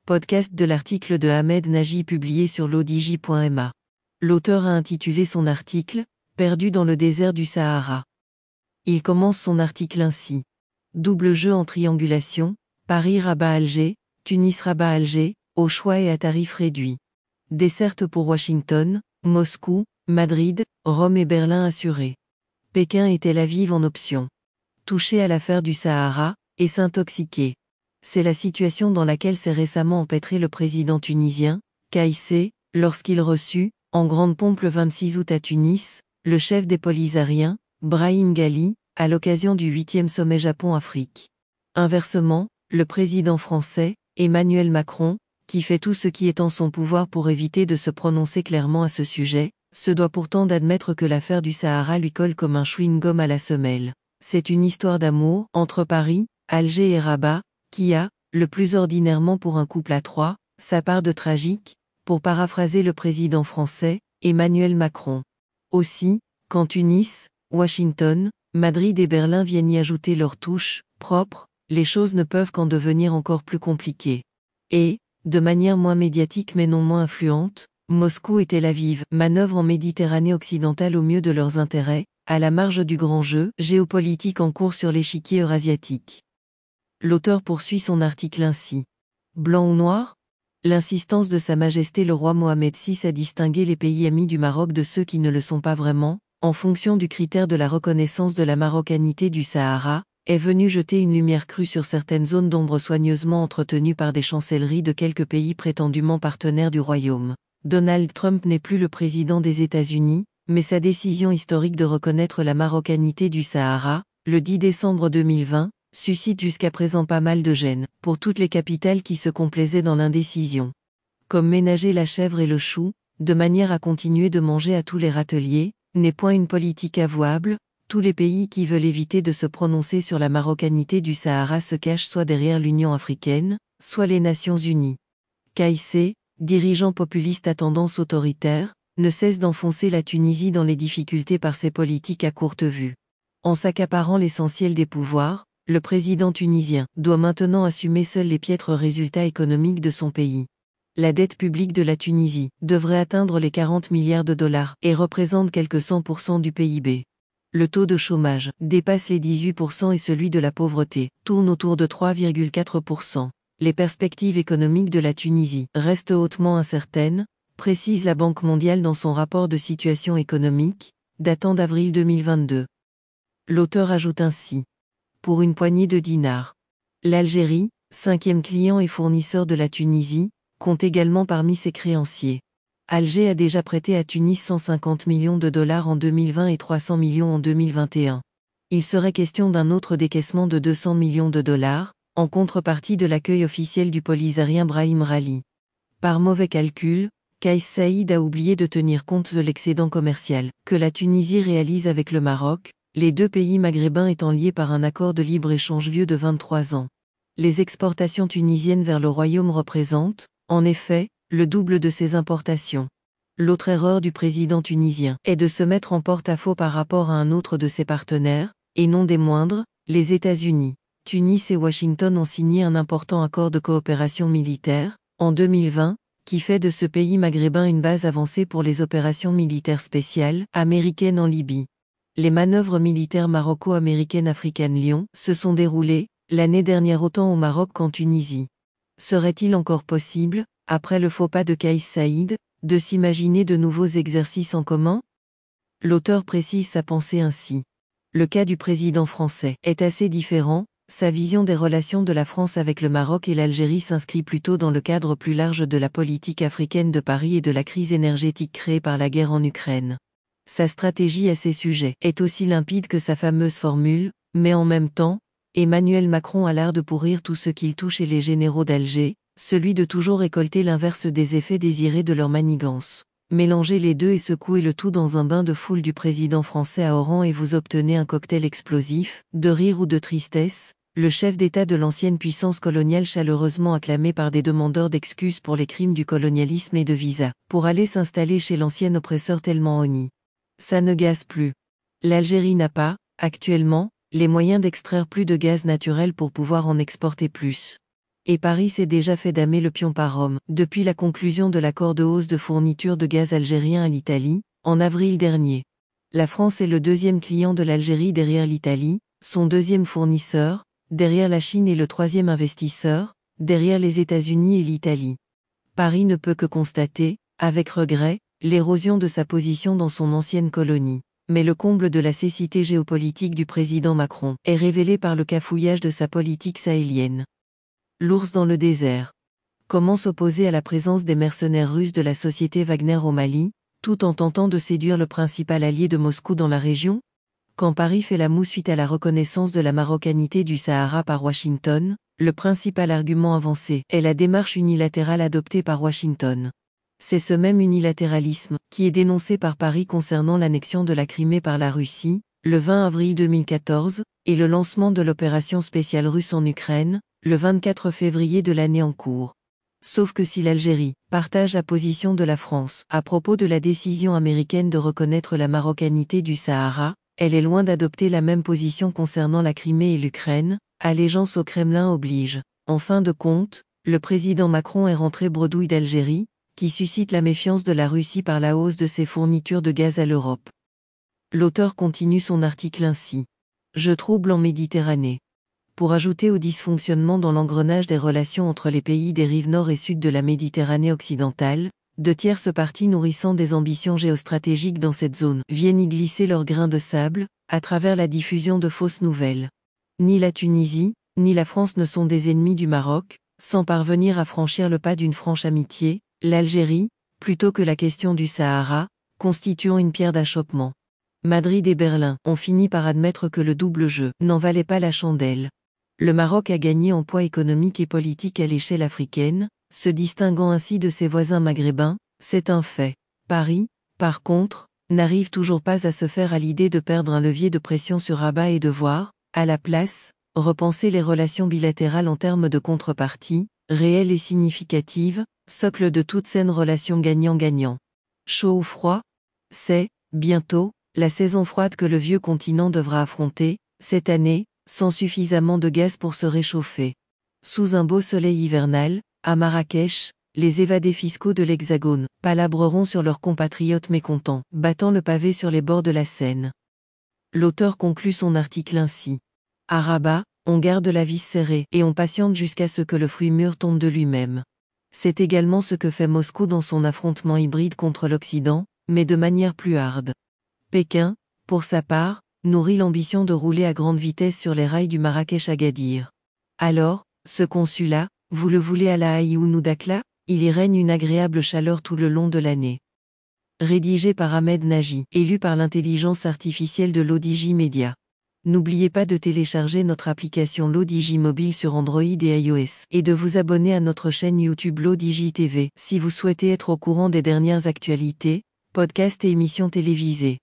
podcast de l'article de Ahmed Nagy publié sur l'odj.ma. L'auteur a intitulé son article « Perdu dans le désert du Sahara ». Il commence son article ainsi. Double jeu en triangulation, Paris-Rabat-Alger, Tunis-Rabat-Alger, au choix et à tarif réduit. Desserte pour Washington, Moscou, Madrid, Rome et Berlin assurés. Pékin et Tel Aviv en option. Touché à l'affaire du Sahara, et s'intoxiquer. C'est la situation dans laquelle s'est récemment empêtré le président tunisien, Kais Saied, lorsqu'il reçut, en grande pompe le 26 août à Tunis, le chef des Polisariens, Brahim Ghali, à l'occasion du 8e sommet Japon-Afrique. Inversement, le président français, Emmanuel Macron, qui fait tout ce qui est en son pouvoir pour éviter de se prononcer clairement à ce sujet, se doit pourtant d'admettre que l'affaire du Sahara lui colle comme un chewing-gum à la semelle. C'est une histoire d'amour, entre Paris, Alger et Rabat, qui a, le plus ordinairement pour un couple à trois, sa part de tragique, pour paraphraser le président français, Emmanuel Macron. Aussi, quand Tunis, Washington, Madrid et Berlin viennent y ajouter leur touche propre, les choses ne peuvent qu'en devenir encore plus compliquées. Et, de manière moins médiatique mais non moins influente, Moscou et Tel Aviv manœuvrent en Méditerranée occidentale au mieux de leurs intérêts, à la marge du grand jeu géopolitique en cours sur l'échiquier eurasiatique. L'auteur poursuit son article ainsi. Blanc ou noir ? L'insistance de Sa Majesté le roi Mohamed VI à distinguer les pays amis du Maroc de ceux qui ne le sont pas vraiment, en fonction du critère de la reconnaissance de la marocanité du Sahara, est venue jeter une lumière crue sur certaines zones d'ombre soigneusement entretenues par des chancelleries de quelques pays prétendument partenaires du royaume. Donald Trump n'est plus le président des États-Unis, mais sa décision historique de reconnaître la marocanité du Sahara, le 10 décembre 2020, suscite jusqu'à présent pas mal de gêne, pour toutes les capitales qui se complaisaient dans l'indécision. Comme ménager la chèvre et le chou, de manière à continuer de manger à tous les râteliers, n'est point une politique avouable, tous les pays qui veulent éviter de se prononcer sur la marocanité du Sahara se cachent soit derrière l'Union africaine, soit les Nations unies. Kais Saied, dirigeant populiste à tendance autoritaire, ne cesse d'enfoncer la Tunisie dans les difficultés par ses politiques à courte vue. En s'accaparant l'essentiel des pouvoirs, le président tunisien doit maintenant assumer seul les piètres résultats économiques de son pays. La dette publique de la Tunisie devrait atteindre les 40 milliards de dollars et représente quelques 100% du PIB. Le taux de chômage dépasse les 18% et celui de la pauvreté tourne autour de 3,4%. Les perspectives économiques de la Tunisie restent hautement incertaines, précise la Banque mondiale dans son rapport de situation économique, datant d'avril 2022. L'auteur ajoute ainsi. Pour une poignée de dinars. L'Algérie, 5e client et fournisseur de la Tunisie, compte également parmi ses créanciers. Alger a déjà prêté à Tunis 150 millions de dollars en 2020 et 300 millions en 2021. Il serait question d'un autre décaissement de 200 millions de dollars, en contrepartie de l'accueil officiel du Polisarien Brahim Ghali. Par mauvais calcul, Kais Saied a oublié de tenir compte de l'excédent commercial que la Tunisie réalise avec le Maroc, les deux pays maghrébins étant liés par un accord de libre-échange vieux de 23 ans. Les exportations tunisiennes vers le royaume représentent, en effet, le double de ces importations. L'autre erreur du président tunisien est de se mettre en porte-à-faux par rapport à un autre de ses partenaires, et non des moindres, les États-Unis. Tunis et Washington ont signé un important accord de coopération militaire, en 2020, qui fait de ce pays maghrébin une base avancée pour les opérations militaires spéciales américaines en Libye. Les manœuvres militaires maroco-américaines African Lion se sont déroulées, l'année dernière autant au Maroc qu'en Tunisie. Serait-il encore possible, après le faux pas de Kais Saied, de s'imaginer de nouveaux exercices en commun ? L'auteur précise sa pensée ainsi. Le cas du président français est assez différent, sa vision des relations de la France avec le Maroc et l'Algérie s'inscrit plutôt dans le cadre plus large de la politique africaine de Paris et de la crise énergétique créée par la guerre en Ukraine. Sa stratégie à ces sujets est aussi limpide que sa fameuse formule, mais en même temps, Emmanuel Macron a l'art de pourrir tout ce qu'il touche et les généraux d'Alger, celui de toujours récolter l'inverse des effets désirés de leur manigance. Mélangez les deux et secouez le tout dans un bain de foule du président français à Oran et vous obtenez un cocktail explosif, de rire ou de tristesse, le chef d'État de l'ancienne puissance coloniale chaleureusement acclamé par des demandeurs d'excuses pour les crimes du colonialisme et de visa, pour aller s'installer chez l'ancien oppresseur tellement honni. Ça ne gaze plus. L'Algérie n'a pas, actuellement, les moyens d'extraire plus de gaz naturel pour pouvoir en exporter plus. Et Paris s'est déjà fait damer le pion par Rome, depuis la conclusion de l'accord de hausse de fourniture de gaz algérien à l'Italie, en avril dernier. La France est le deuxième client de l'Algérie derrière l'Italie, son deuxième fournisseur, derrière la Chine et le troisième investisseur, derrière les États-Unis et l'Italie. Paris ne peut que constater, avec regret, l'érosion de sa position dans son ancienne colonie. Mais le comble de la cécité géopolitique du président Macron est révélé par le cafouillage de sa politique sahélienne. L'ours dans le désert. Comment s'opposer à la présence des mercenaires russes de la société Wagner au Mali, tout en tentant de séduire le principal allié de Moscou dans la région? Quand Paris fait la moue suite à la reconnaissance de la marocanité du Sahara par Washington, le principal argument avancé est la démarche unilatérale adoptée par Washington. C'est ce même unilatéralisme qui est dénoncé par Paris concernant l'annexion de la Crimée par la Russie, le 20 avril 2014, et le lancement de l'opération spéciale russe en Ukraine, le 24 février de l'année en cours. Sauf que si l'Algérie partage la position de la France à propos de la décision américaine de reconnaître la marocanité du Sahara, elle est loin d'adopter la même position concernant la Crimée et l'Ukraine, allégeance au Kremlin oblige. En fin de compte, le président Macron est rentré bredouille d'Algérie, qui suscite la méfiance de la Russie par la hausse de ses fournitures de gaz à l'Europe. L'auteur continue son article ainsi. Je trouble en Méditerranée. Pour ajouter au dysfonctionnement dans l'engrenage des relations entre les pays des rives nord et sud de la Méditerranée occidentale, de tierces parties nourrissant des ambitions géostratégiques dans cette zone viennent y glisser leurs grains de sable, à travers la diffusion de fausses nouvelles. Ni la Tunisie, ni la France ne sont des ennemis du Maroc, sans parvenir à franchir le pas d'une franche amitié, l'Algérie, plutôt que la question du Sahara, constituant une pierre d'achoppement. Madrid et Berlin ont fini par admettre que le double jeu n'en valait pas la chandelle. Le Maroc a gagné en poids économique et politique à l'échelle africaine, se distinguant ainsi de ses voisins maghrébins, c'est un fait. Paris, par contre, n'arrive toujours pas à se faire à l'idée de perdre un levier de pression sur Rabat et de voir, à la place, repenser les relations bilatérales en termes de contrepartie, réelle et significative, socle de toute saine relation gagnant-gagnant. Chaud ou froid? C'est, bientôt, la saison froide que le vieux continent devra affronter, cette année, sans suffisamment de gaz pour se réchauffer. Sous un beau soleil hivernal, à Marrakech, les évadés fiscaux de l'Hexagone palabreront sur leurs compatriotes mécontents, battant le pavé sur les bords de la Seine. L'auteur conclut son article ainsi. À Rabat, on garde la vis serrée et on patiente jusqu'à ce que le fruit mûr tombe de lui-même. C'est également ce que fait Moscou dans son affrontement hybride contre l'Occident, mais de manière plus harde. Pékin, pour sa part, nourrit l'ambition de rouler à grande vitesse sur les rails du Marrakech-Agadir. Alors, ce consulat, vous le voulez à La Haye ou Dakhla, il y règne une agréable chaleur tout le long de l'année. Rédigé par Ahmed Nagy et lu par l'intelligence artificielle de l'ODJ Media. N'oubliez pas de télécharger notre application l'ODJ mobile sur Android et iOS et de vous abonner à notre chaîne YouTube l'ODJ TV si vous souhaitez être au courant des dernières actualités, podcasts et émissions télévisées.